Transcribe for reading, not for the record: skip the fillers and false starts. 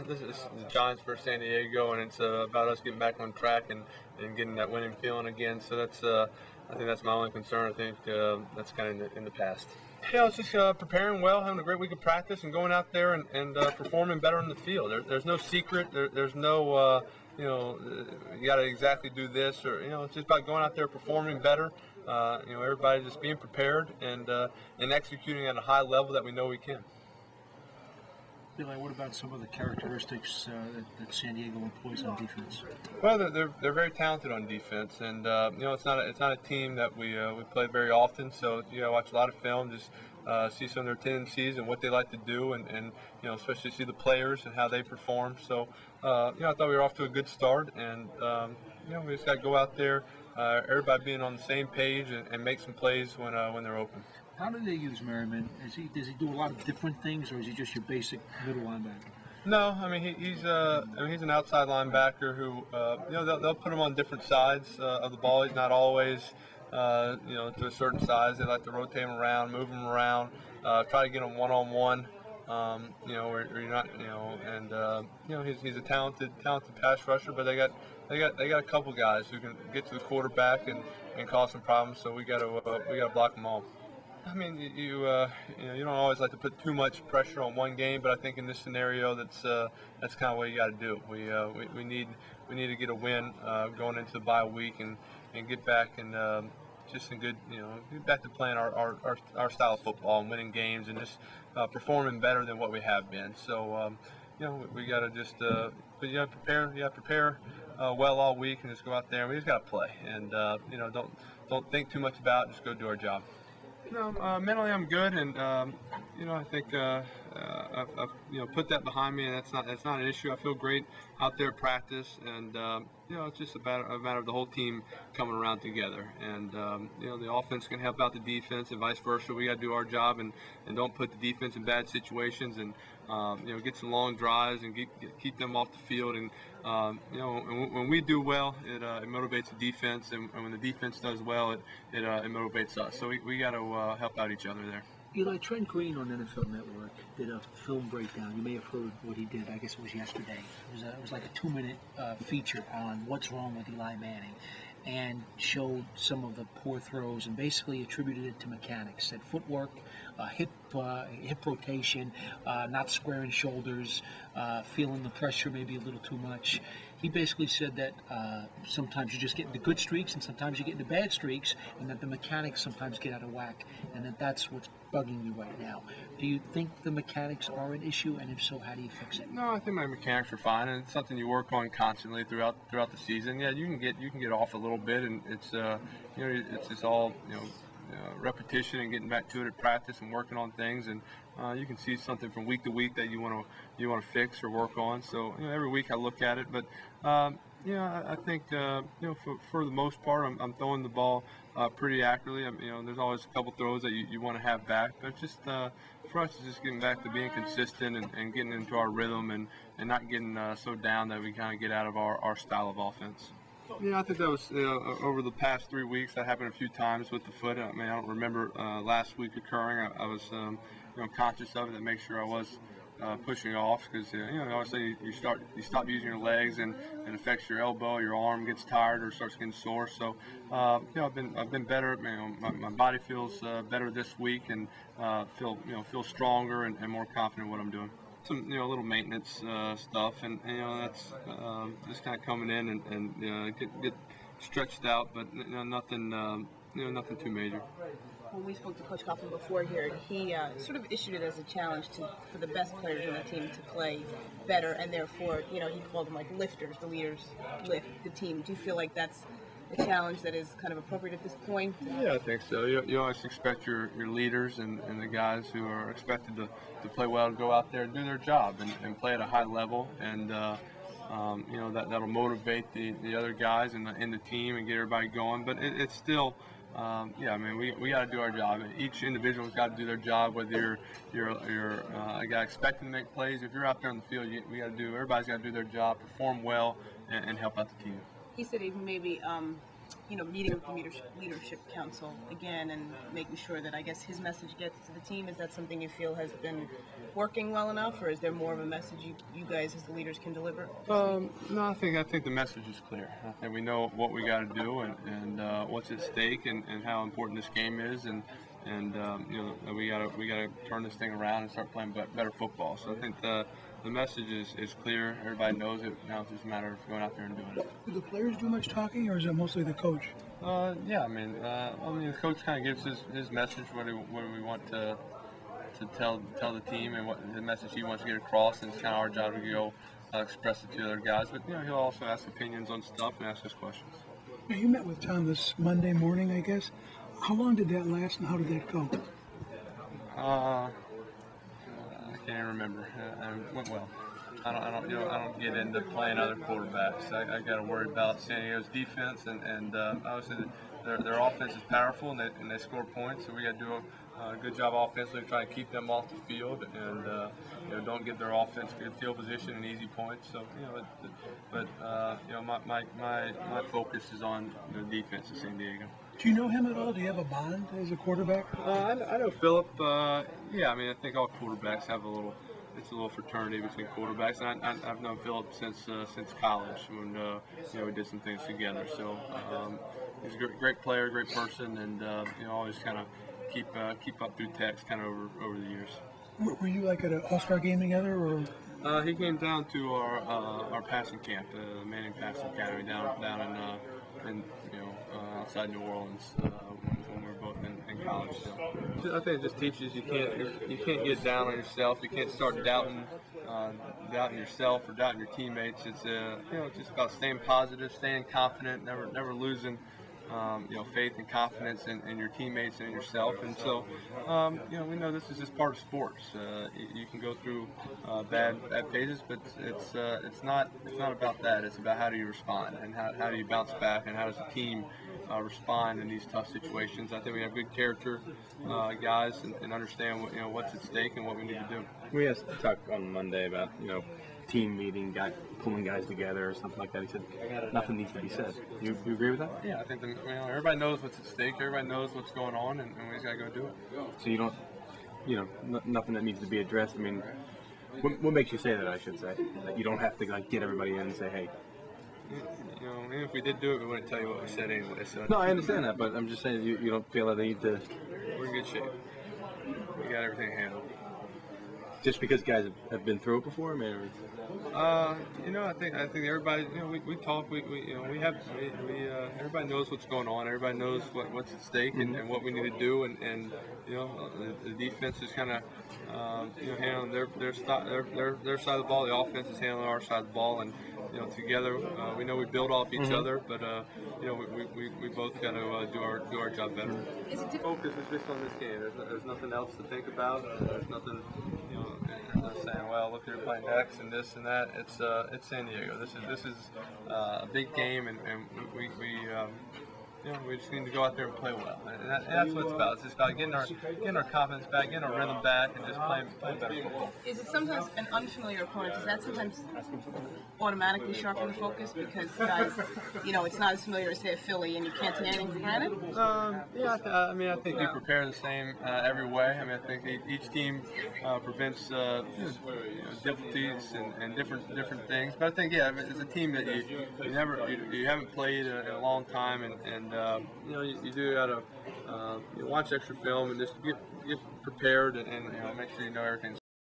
this is the Giants versus San Diego, and it's about us getting back on track and getting that winning feeling again. So that's I think that's my only concern. I think that's kind of in the past. Yeah, I was just preparing well, having a great week of practice, and going out there and performing better in the field. There's no secret. There's no you got to exactly do this, or it's just about going out there performing better. Everybody just being prepared and executing at a high level that we know we can. Eli, what about some of the characteristics that San Diego employs on defense? Well, they're very talented on defense, and it's not a team that we play very often. So you watch a lot of film, just see some of their tendencies and what they like to do, and especially see the players and how they perform. So I thought we were off to a good start, and we just got to go out there, everybody being on the same page, and make some plays when they're open. How do they use Merriman? Does he do a lot of different things, or is he just your basic middle linebacker? No, I mean he's an outside linebacker who they'll put him on different sides of the ball. He's not always to a certain size. They like to rotate him around, move him around, try to get him one-on-one. Where you're not, he's a talented pass rusher, but they got a couple guys who can get to the quarterback and cause some problems. So we got to block them all. I mean, you don't always like to put too much pressure on one game, but I think in this scenario, that's kind of what you got to do. We need to get a win going into the bye week and get back and just in good, get back to playing our style of football and winning games and just performing better than what we have been. So we got to just prepare well all week and just go out there and we just got to play and don't think too much about it, just go do our job. Mentally I'm good, and I think I've put that behind me, and that's not an issue. I feel great out there at practice, and it's just a matter of the whole team coming around together, and the offense can help out the defense, and vice versa. We got to do our job and don't put the defense in bad situations, and get some long drives and keep them off the field, and when we do well, it motivates the defense, and when the defense does well, it motivates us. So we got to help out each other there. Eli, Trent Green on NFL Network did a film breakdown. You may have heard what he did. I guess it was yesterday. It was like a 2-minute feature on what's wrong with Eli Manning, and showed some of the poor throws and basically attributed it to mechanics. Said footwork, hip rotation, not squaring shoulders, feeling the pressure maybe a little too much. He basically said that sometimes you just get into good streaks and sometimes you get into bad streaks, and that the mechanics sometimes get out of whack, and that's what's bugging you right now. Do you think the mechanics are an issue, and if so, how do you fix it? No, I think my mechanics are fine, and it's something you work on constantly throughout the season. Yeah, you can get off a little bit, and it's it's just all repetition and getting back to it at practice and working on things, and you can see something from week to week that you want to fix or work on. So every week I look at it, but I think for the most part I'm throwing the ball pretty accurately. There's always a couple throws that you want to have back, but just for us, it's just getting back to being consistent and getting into our rhythm and not getting so down that we kind of get out of our style of offense. Yeah, I think that was over the past 3 weeks. That happened a few times with the foot. I don't remember last week occurring. I was conscious of it to make sure I was pushing off, because obviously you stop using your legs and it affects your elbow, your arm gets tired or starts getting sore. So I've been better. My body feels better this week and feel stronger and more confident in what I'm doing. Some little maintenance stuff, and that's just kind of coming in and get stretched out, but nothing nothing too major. When we spoke to Coach Coughlin before here, he sort of issued it as a challenge for the best players on the team to play better, and therefore he called them like lifters. The leaders lift the team. Do you feel like that's a challenge that is kind of appropriate at this point? Yeah, I think so. You always expect your leaders and the guys who are expected to play well to go out there and do their job and play at a high level, and that'll motivate the other guys in the team and get everybody going. But it's still we got to do our job. Each individual's got to do their job. Whether you're a guy expecting to make plays, if you're out there on the field, everybody's got to do their job, perform well, and help out the team. He said he maybe meeting with the leadership council again and making sure that, I guess, his message gets to the team? Is that something you feel has been working well enough, or is there more of a message you guys as the leaders can deliver? No, I think the message is clear. I think we know what we got to do and what's at stake and how important this game is, and we gotta turn this thing around and start playing better football. So I think the message is clear. Everybody knows it. Now it's just a matter of going out there and doing it. Do the players do much talking, or is it mostly the coach? Yeah, I mean, the coach kind of gives his message, what do we want to tell the team, and what the message he wants to get across, and it's kind of our job to go express it to the other guys. But he'll also ask opinions on stuff and ask us questions. Now, you met with Tom this Monday morning, I guess. How long did that last, and how did that go? I can't even remember. It went well. I don't get into playing other quarterbacks. I got to worry about San Diego's defense, and obviously their offense is powerful, and they score points. So we got to do a good job offensively, try and keep them off the field, and don't give their offense good field position and easy points. So my focus is on the defense of San Diego. Do you know him at all? Do you have a bond as a quarterback? I know Philip. Yeah, I mean, I think all quarterbacks have a little fraternity between quarterbacks. And I've known Philip since college when we did some things together. So he's a great player, great person, and always kind of keep up through text kind of over the years. Were you like at an All-Star game together, or? He came down to our passing camp, the Manning Passing Academy, down in outside New Orleans when we were both in college. So I think it just teaches you can't get down on yourself. You can't start doubting yourself or doubting your teammates. It's it's just about staying positive, staying confident, never losing faith and confidence in your teammates and in yourself. And so we know this is just part of sports. You can go through bad phases, but it's not about that. It's about how do you respond, and how do you bounce back, and how does the team respond in these tough situations. I think we have good character guys and understand what's at stake and what we need to do. We had to talk on Monday about team meeting, pulling guys together or something like that. He said nothing needs to be said. You agree with that? Yeah, I think everybody knows what's at stake. Everybody knows what's going on, and we just gotta go do it. So you don't, nothing that needs to be addressed. I mean, what makes you say that? I should say that you don't have to get everybody in and say, hey. Even if we did do it, we wouldn't tell you what we said anyway. So no, I understand that, but I'm just saying you don't feel that they need to. We're in good shape. We got everything handled. Just because guys have been through it before, man. I think everybody. We talk. Everybody knows what's going on. Everybody knows what's at stake and what we need to do. And the defense is kind of handling their side of the ball. The offense is handling our side of the ball. And together we know we build off each other. But we both got to do our job better. Focus is just on this game. There's nothing else to think about. There's nothing. Saying, well, look, you're playing X and this and that. It's San Diego. This is a big game, and we just need to go out there and play well. And that's what it's about. It's just about getting our confidence back, getting our rhythm back, and just playing better football. Is it sometimes an unfamiliar opponent? Does that sometimes automatically sharpen the focus because guys, it's not as familiar as say a Philly, and you can't take anything for granted? I think we prepare the same every way. I mean, I think each team prevents difficulties and different things. But I think it's a team that you haven't played in a long time, and you do gotta watch extra film and just get prepared and make sure you know everything's